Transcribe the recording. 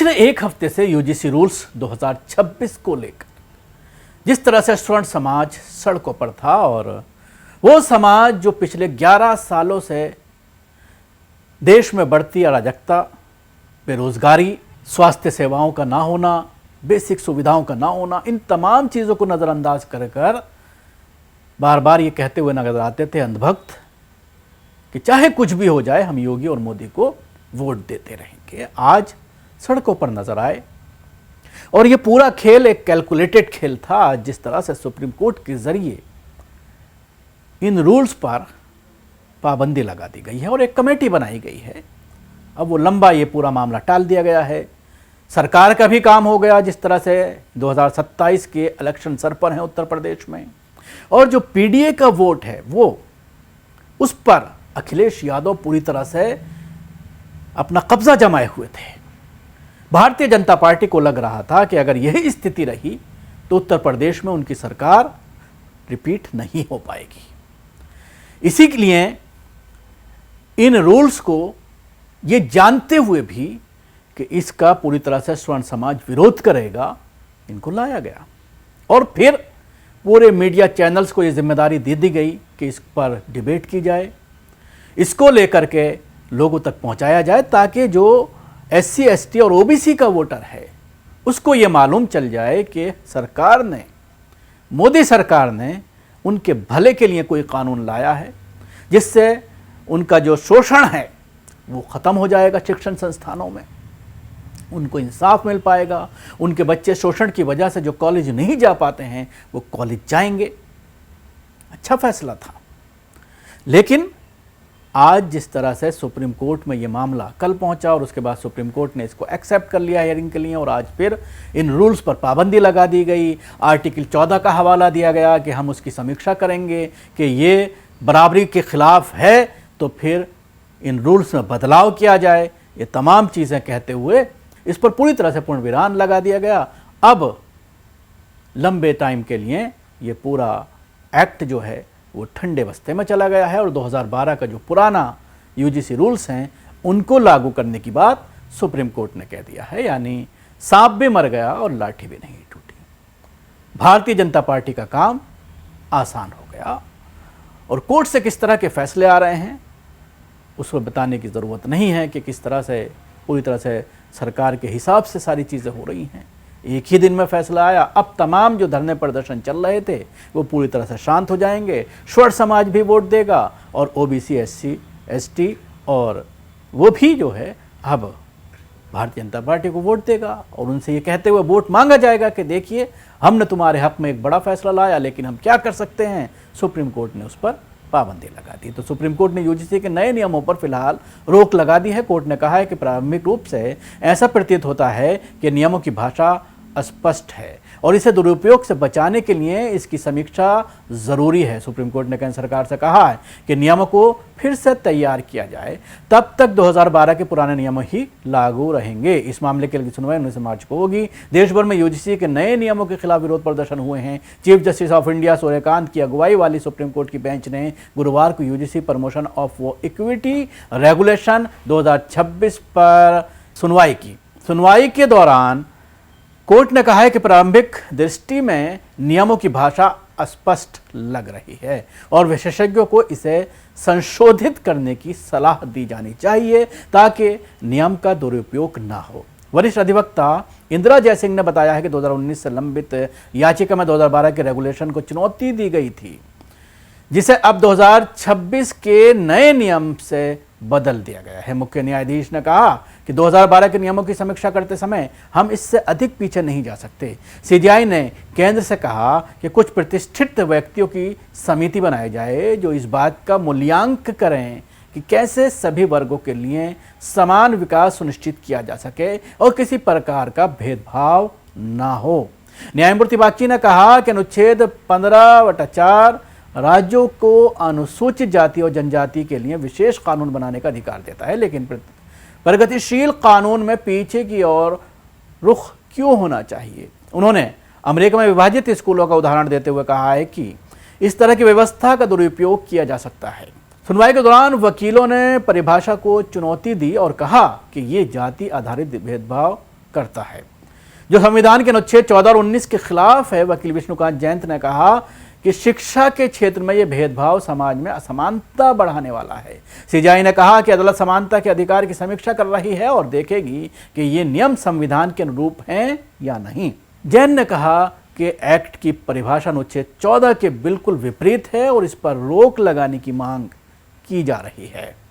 पिछले एक हफ्ते से यूजीसी रूल्स 2026 को लेकर जिस तरह से स्टूडेंट समाज सड़कों पर था और वो समाज जो पिछले 11 सालों से देश में बढ़ती अराजकता, बेरोजगारी, स्वास्थ्य सेवाओं का ना होना, बेसिक सुविधाओं का ना होना, इन तमाम चीज़ों को नज़रअंदाज कर बार बार ये कहते हुए नजर आते थे अंधभक्त कि चाहे कुछ भी हो जाए हम योगी और मोदी को वोट देते रहेंगे। आज सड़कों पर नजर आए और ये पूरा खेल एक कैलकुलेटेड खेल था। आज जिस तरह से सुप्रीम कोर्ट के जरिए इन रूल्स पर पाबंदी लगा दी गई है और एक कमेटी बनाई गई है, अब वो लंबा ये पूरा मामला टाल दिया गया है। सरकार का भी काम हो गया, जिस तरह से 2027 के इलेक्शन सर पर हैं उत्तर प्रदेश में, और जो पीडीए का वोट है वो उस पर अखिलेश यादव पूरी तरह से अपना कब्जा जमाए हुए थे। भारतीय जनता पार्टी को लग रहा था कि अगर यही स्थिति रही तो उत्तर प्रदेश में उनकी सरकार रिपीट नहीं हो पाएगी। इसी के लिए इन रूल्स को ये जानते हुए भी कि इसका पूरी तरह से स्वर्ण समाज विरोध करेगा, इनको लाया गया और फिर पूरे मीडिया चैनल्स को ये जिम्मेदारी दे दी गई कि इस पर डिबेट की जाए, इसको लेकर के लोगों तक पहुंचाया जाए ताकि जो एससी, एसटी और ओबीसी का वोटर है उसको ये मालूम चल जाए कि सरकार ने, मोदी सरकार ने उनके भले के लिए कोई कानून लाया है जिससे उनका जो शोषण है वो ख़त्म हो जाएगा। शिक्षण संस्थानों में उनको इंसाफ मिल पाएगा, उनके बच्चे शोषण की वजह से जो कॉलेज नहीं जा पाते हैं वो कॉलेज जाएंगे। अच्छा फैसला था, लेकिन आज जिस तरह से सुप्रीम कोर्ट में ये मामला कल पहुंचा और उसके बाद सुप्रीम कोर्ट ने इसको एक्सेप्ट कर लिया हियरिंग के लिए और आज फिर इन रूल्स पर पाबंदी लगा दी गई। आर्टिकल 14 का हवाला दिया गया कि हम उसकी समीक्षा करेंगे कि ये बराबरी के खिलाफ है तो फिर इन रूल्स में बदलाव किया जाए। ये तमाम चीज़ें कहते हुए इस पर पूरी तरह से पूर्ण विराम लगा दिया गया। अब लंबे टाइम के लिए ये पूरा एक्ट जो है वो ठंडे बस्ते में चला गया है और 2012 का जो पुराना यूजीसी रूल्स हैं उनको लागू करने की बात सुप्रीम कोर्ट ने कह दिया है। यानी सांप भी मर गया और लाठी भी नहीं टूटी। भारतीय जनता पार्टी का काम आसान हो गया और कोर्ट से किस तरह के फैसले आ रहे हैं उस पर बताने की ज़रूरत नहीं है कि किस तरह से पूरी तरह से सरकार के हिसाब से सारी चीज़ें हो रही हैं। एक ही दिन में फैसला आया। अब तमाम जो धरने प्रदर्शन चल रहे थे वो पूरी तरह से शांत हो जाएंगे। स्वर्ण समाज भी वोट देगा और ओबीसी, एससी, एसटी और वो भी जो है अब भारतीय जनता पार्टी को वोट देगा और उनसे ये कहते हुए वोट मांगा जाएगा कि देखिए हमने तुम्हारे हक में एक बड़ा फैसला लाया, लेकिन हम क्या कर सकते हैं। सुप्रीम कोर्ट ने उस पर पाबंदी लगा दी। तो सुप्रीम कोर्ट ने यूजीसी के नए नियमों पर फिलहाल रोक लगा दी है। कोर्ट ने कहा है कि प्रारंभिक रूप से ऐसा प्रतीत होता है कि नियमों की भाषा अस्पष्ट है और इसे दुरुपयोग से बचाने के लिए इसकी समीक्षा जरूरी है। सुप्रीम कोर्ट ने केंद्र सरकार से कहा है कि नियमों को फिर से तैयार किया जाए, तब तक 2012 के पुराने नियम ही लागू रहेंगे। इस मामले के लिए सुनवाई 19 मार्च को होगी। देश भर में यूजीसी के नए नियमों के खिलाफ विरोध प्रदर्शन हुए हैं। Chief justice of India Suryakant की अगुवाई वाली सुप्रीम कोर्ट की बेंच ने गुरुवार को UGC promotion of equity regulation 2026 पर सुनवाई की। सुनवाई के दौरान कोर्ट ने कहा है कि प्रारंभिक दृष्टि में नियमों की भाषा अस्पष्ट लग रही है और विशेषज्ञों को इसे संशोधित करने की सलाह दी जानी चाहिए ताकि नियम का दुरुपयोग ना हो। वरिष्ठ अधिवक्ता इंदिरा जयसिंह ने बताया है कि 2019 से लंबित याचिका में 2012 के रेगुलेशन को चुनौती दी गई थी, जिसे अब 2026 के नए नियम से बदल दिया गया है। मुख्य न्यायाधीश ने कहा कि 2012 के नियमों की समीक्षा करते समय हम इससे अधिक पीछे नहीं जा सकते। सीजेआई ने केंद्र से कहा कि कुछ प्रतिष्ठित व्यक्तियों की समिति बनाई जाए जो इस बात का मूल्यांकन करें कि कैसे सभी वर्गों के लिए समान विकास सुनिश्चित किया जा सके और किसी प्रकार का भेदभाव ना हो। न्यायमूर्ति बागची ने कहा कि अनुच्छेद 15/4 राज्यों को अनुसूचित जाति और जनजाति के लिए विशेष कानून बनाने का अधिकार देता है, लेकिन प्रगतिशील कानून में पीछे की ओर रुख क्यों होना चाहिए। उन्होंने अमेरिका में विभाजित स्कूलों का उदाहरण देते हुए कहा है कि इस तरह की व्यवस्था का दुरुपयोग किया जा सकता है। सुनवाई के दौरान वकीलों ने परिभाषा को चुनौती दी और कहा कि ये जाति आधारित भेदभाव करता है, जो संविधान के अनुच्छेद 14 और 19 के खिलाफ है। वकील विष्णुकांत जयंत ने कहा कि शिक्षा के क्षेत्र में यह भेदभाव समाज में असमानता बढ़ाने वाला है। सीजेआई ने कहा कि अदालत समानता के अधिकार की समीक्षा कर रही है और देखेगी कि ये नियम संविधान के अनुरूप हैं या नहीं। जैन ने कहा कि एक्ट की परिभाषा अनुच्छेद 14 के बिल्कुल विपरीत है और इस पर रोक लगाने की मांग की जा रही है।